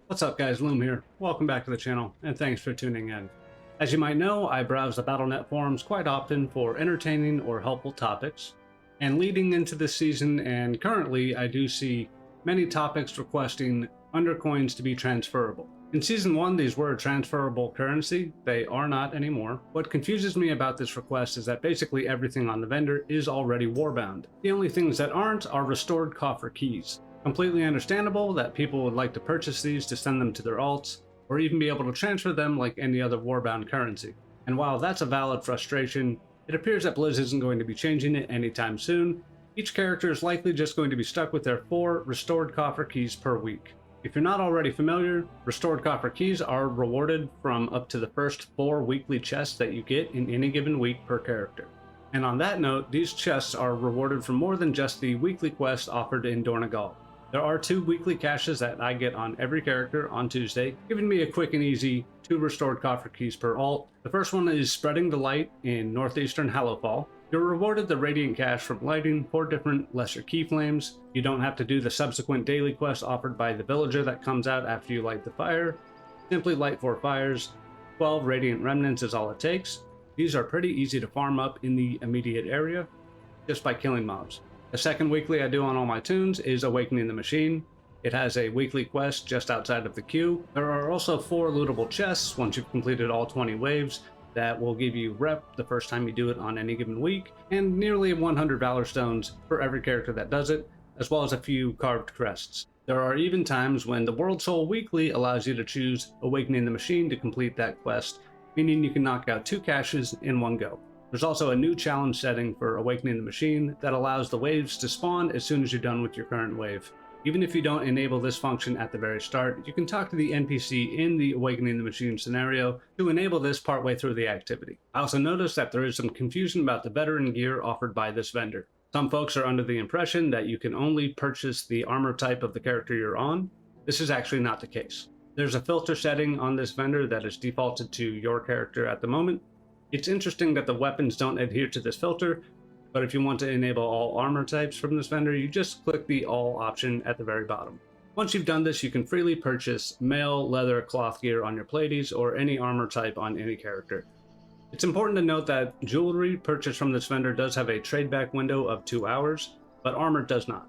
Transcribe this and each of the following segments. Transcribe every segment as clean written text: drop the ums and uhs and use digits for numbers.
What's up guys, Loom here. Welcome back to the channel, and thanks for tuning in. As you might know, I browse the Battle.net forums quite often for entertaining or helpful topics. And leading into this season and currently, I do see many topics requesting Undercoins to be transferable. In Season 1, these were a transferable currency. They are not anymore. What confuses me about this request is that basically everything on the vendor is already warbound. The only things that aren't are Restored Coffer Keys. Completely understandable that people would like to purchase these to send them to their alts, or even be able to transfer them like any other warbound currency. And while that's a valid frustration, it appears that Blizz isn't going to be changing it anytime soon. Each character is likely just going to be stuck with their 4 Restored Coffer Keys per week. If you're not already familiar, Restored Coffer Keys are rewarded from up to the first 4 weekly chests that you get in any given week per character. And on that note, these chests are rewarded for more than just the weekly quest offered in Dornegal. There are 2 weekly caches that I get on every character on Tuesday, giving me a quick and easy 2 Restored Coffer Keys per alt. The first one is Spreading the Light in Northeastern Hallowfall. You're rewarded the Radiant Cache from lighting 4 different lesser key flames. You don't have to do the subsequent daily quest offered by the villager that comes out after you light the fire. Simply light 4 fires. 12 Radiant Remnants is all it takes. These are pretty easy to farm up in the immediate area, just by killing mobs. The second weekly I do on all my tunes is Awakening the Machine. It has a weekly quest just outside of the queue. There are also 4 lootable chests once you've completed all 20 waves that will give you rep the first time you do it on any given week, and nearly 100 Valor Stones for every character that does it, as well as a few carved crests. There are even times when the World Soul Weekly allows you to choose Awakening the Machine to complete that quest, meaning you can knock out 2 caches in one go. There's also a new challenge setting for Awakening the Machine that allows the waves to spawn as soon as you're done with your current wave. Even if you don't enable this function at the very start, you can talk to the NPC in the Awakening the Machine scenario to enable this partway through the activity. I also noticed that there is some confusion about the veteran gear offered by this vendor. Some folks are under the impression that you can only purchase the armor type of the character you're on. This is actually not the case. There's a filter setting on this vendor that is defaulted to your character at the moment. It's interesting that the weapons don't adhere to this filter, but if you want to enable all armor types from this vendor, you just click the all option at the very bottom. Once you've done this, you can freely purchase mail, leather, cloth gear on your platies, or any armor type on any character. It's important to note that jewelry purchased from this vendor does have a trade back window of 2 hours, but armor does not.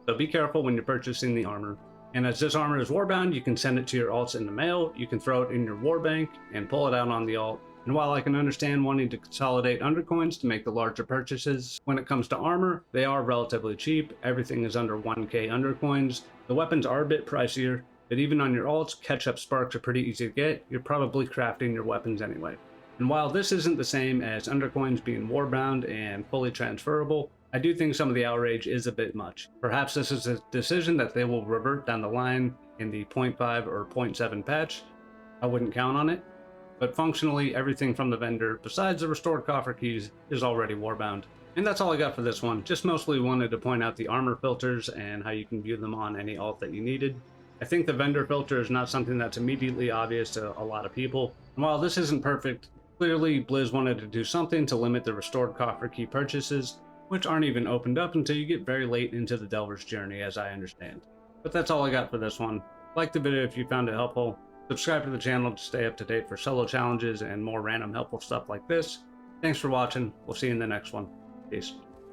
So be careful when you're purchasing the armor. And as this armor is warbound, you can send it to your alts in the mail, you can throw it in your war bank, and pull it out on the alt. And while I can understand wanting to consolidate undercoins to make the larger purchases, when it comes to armor, they are relatively cheap. Everything is under 1k undercoins. The weapons are a bit pricier, but even on your alts, catch-up sparks are pretty easy to get. You're probably crafting your weapons anyway. And while this isn't the same as undercoins being warbound and fully transferable, I do think some of the outrage is a bit much. Perhaps this is a decision that they will revert down the line in the 0.5 or 0.7 patch. I wouldn't count on it. But functionally, everything from the vendor, besides the Restored Coffer Keys, is already warbound. And that's all I got for this one. Just mostly wanted to point out the armor filters and how you can view them on any alt that you needed. I think the vendor filter is not something that's immediately obvious to a lot of people. And while this isn't perfect, clearly Blizz wanted to do something to limit the Restored Coffer Key purchases, which aren't even opened up until you get very late into the Delver's journey, as I understand. But that's all I got for this one. Like the video if you found it helpful. Subscribe to the channel to stay up to date for solo challenges and more random helpful stuff like this. Thanks for watching. We'll see you in the next one. Peace.